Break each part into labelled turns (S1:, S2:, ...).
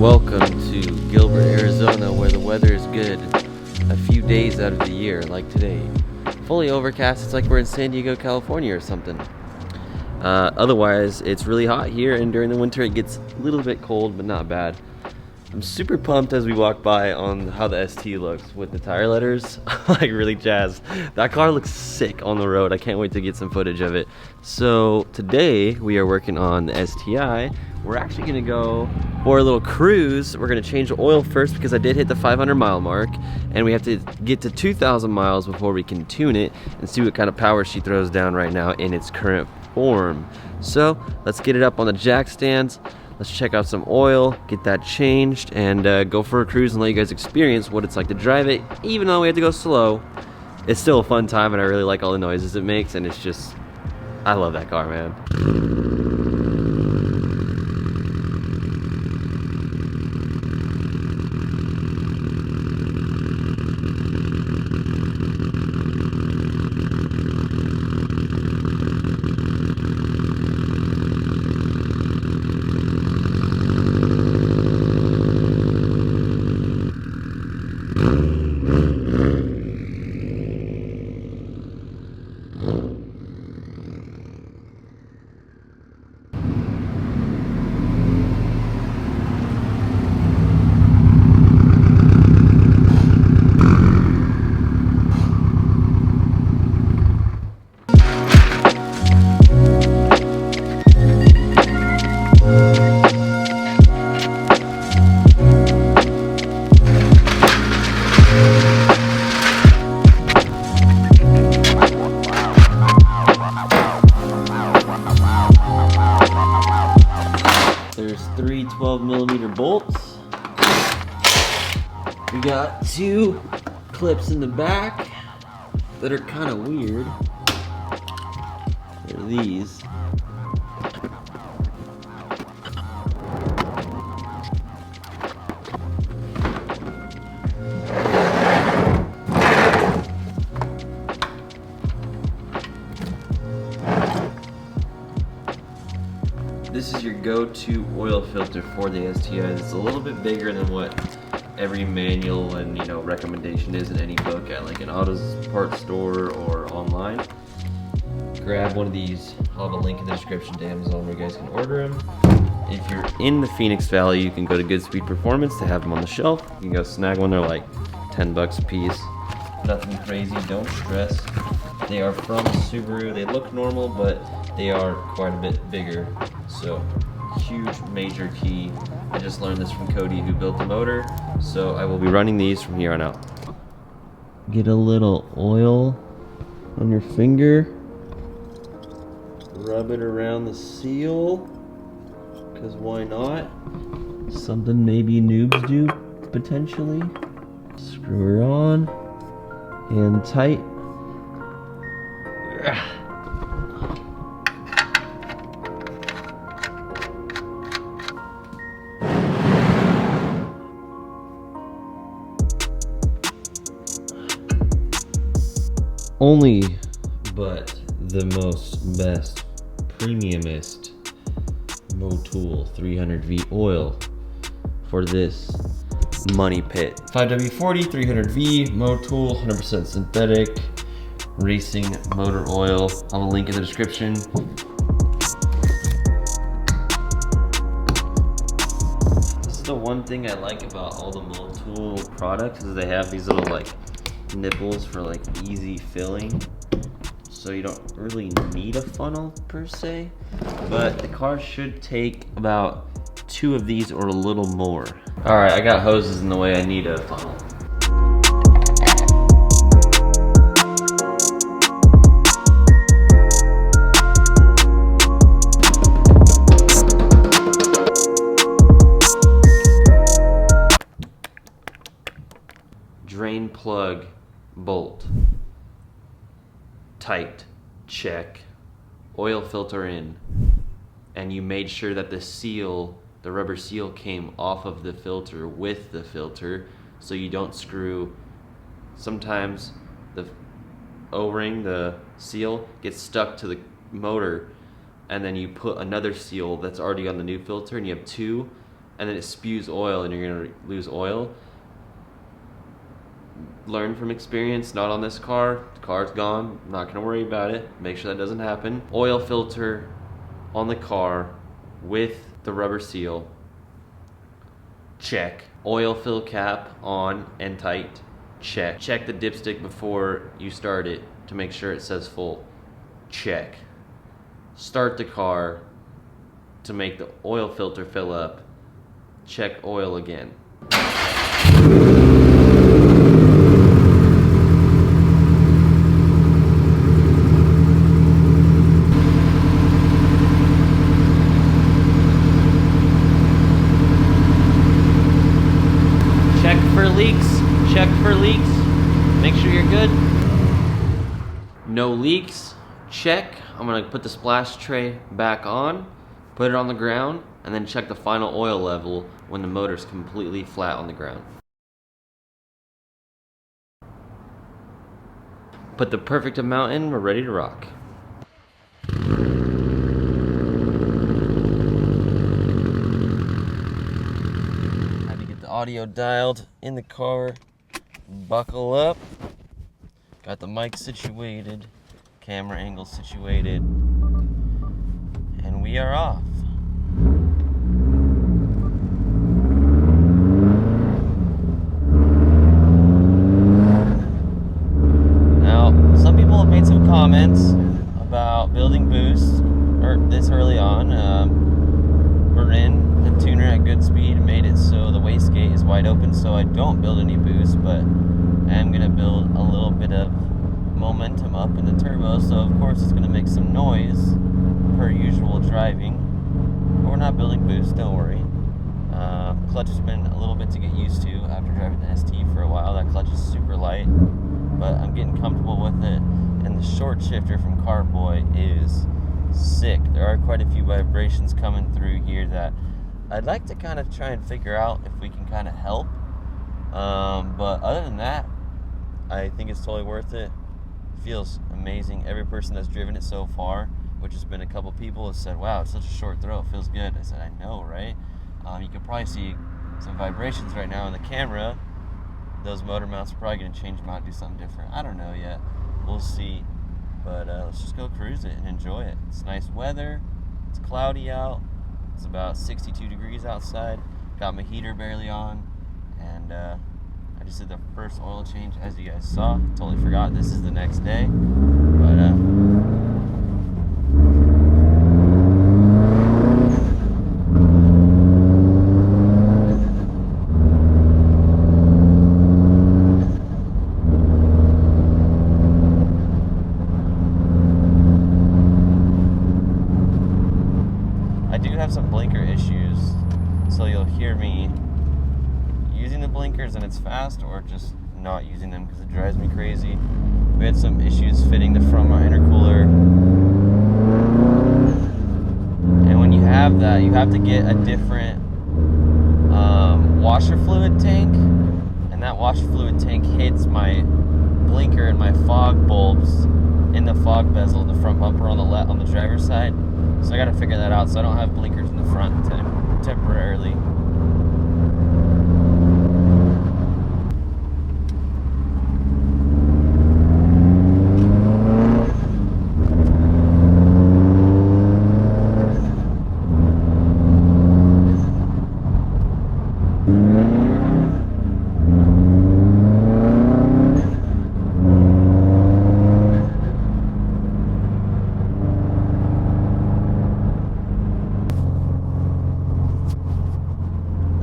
S1: Welcome to Gilbert, Arizona, where the weather is good a few days out of the year, like today. Fully overcast, it's like we're in San Diego, California or something. Otherwise, it's really hot here, and during the winter it gets a little bit cold, but not bad. I'm super pumped as we walk by on how the ST looks with the tire letters. Like, really jazzed. That car looks sick on the road. I can't wait to get some footage of it. So today we are working on the STI. We're actually gonna go for a little cruise. We're gonna change the oil first because I did hit the 500 mile mark, and we have to get to 2,000 miles before we can tune it and see what kind of power she throws down right now in its current form. So let's get it up on the jack stands. Let's check out some oil, get that changed, and go for a cruise and let you guys experience what it's like to drive it. Even though we have to go slow, it's still a fun time, and I really like all the noises it makes, and it's just, I love that car, man. There's three 12mm bolts. We got two clips in the back that are kind of weird. They're these. This is your go-to oil filter for the STI. It's a little bit bigger than what every manual and recommendation is in any book at like an auto parts store or online. Grab one of these. I'll have a link in the description to Amazon where you guys can order them. If you're in the Phoenix Valley, you can go to Good Speed Performance to have them on the shelf. You can go snag one. They're like 10 bucks a piece. Nothing crazy. Don't stress. They are from Subaru. They look normal, but they are quite a bit bigger. So, huge major key. I just learned this from Cody, who built the motor. So I will be running these from here on out. Get a little oil on your finger. Rub it around the seal, because why not? Something maybe noobs do, potentially. Screw her on. Hand tight. Only but the most best premiumist Motul 300V oil for this money pit. 5W40 300V Motul, 100% synthetic racing motor oil. I'll have a link in the description. This is the one thing I like about all the Motul products is they have these little like nipples for like easy filling, so you don't really need a funnel per se, but the car should take about 2 of these or a little more. All right, I got hoses in the way. I need a funnel. Drain plug bolt tight, check. Oil filter in, and you made sure that the seal, the rubber seal, came off of the filter with the filter, so you don't screw. Sometimes the O-ring, the seal, gets stuck to the motor, and then you put another seal that's already on the new filter, and you have 2, and then it spews oil and you're gonna lose oil. Learn from experience, not on this car. The car's gone, I'm not gonna worry about it. Make sure that doesn't happen. Oil filter on the car with the rubber seal, check. Oil fill cap on and tight, check. Check the dipstick before you start it to make sure it says full, check. Start the car to make the oil filter fill up, check oil again. Check for leaks, make sure you're good. No leaks, check. I'm gonna put the splash tray back on, put it on the ground, and then check the final oil level when the motor's completely flat on the ground. Put the perfect amount in, we're ready to rock. Had to get the audio dialed in the car. Buckle up. Got the mic situated, camera angle situated, and we are off. Now, some people have made some comments about building boost this early on. We're in the tuner at good speed and made it so the wastegate is wide open, so I don't build any boost, but I am going to build a little bit of momentum up in the turbo, so of course it's going to make some noise per usual driving. But we're not building boost, don't worry. Clutch has been a little bit to get used to after driving the ST for a while. That clutch is super light, but I'm getting comfortable with it, and the short shifter from Carboy is sick. There are quite a few vibrations coming through here that I'd like to kind of try and figure out if we can kind of help. But other than that, I think it's totally worth it. It feels amazing. Every person that's driven it so far, which has been a couple people, has said, wow, it's such a short throw, it feels good. I said, I know, right? You can probably see some vibrations right now in the camera. Those motor mounts are probably going to change them out and do something different. I don't know yet. We'll see. But let's just go cruise it and enjoy it. It's nice weather. It's cloudy out. It's about 62 degrees outside. Got my heater barely on. And I just did the first oil change, as you guys saw. Totally forgot this is the next day. But I do have some blinker issues, so you'll hear me using the blinkers and it's fast, or just not using them because it drives me crazy. We had some issues fitting the front of my intercooler, and when you have that, you have to get a different washer fluid tank, and that washer fluid tank hits my blinker and my fog bulbs in the fog bezel, the front bumper on the driver's side. So I got to figure that out. So I don't have blinkers in the front temporarily.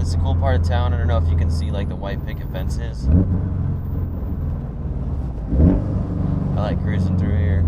S1: It's a cool part of town. I don't know if you can see like the white picket fences. I like cruising through here.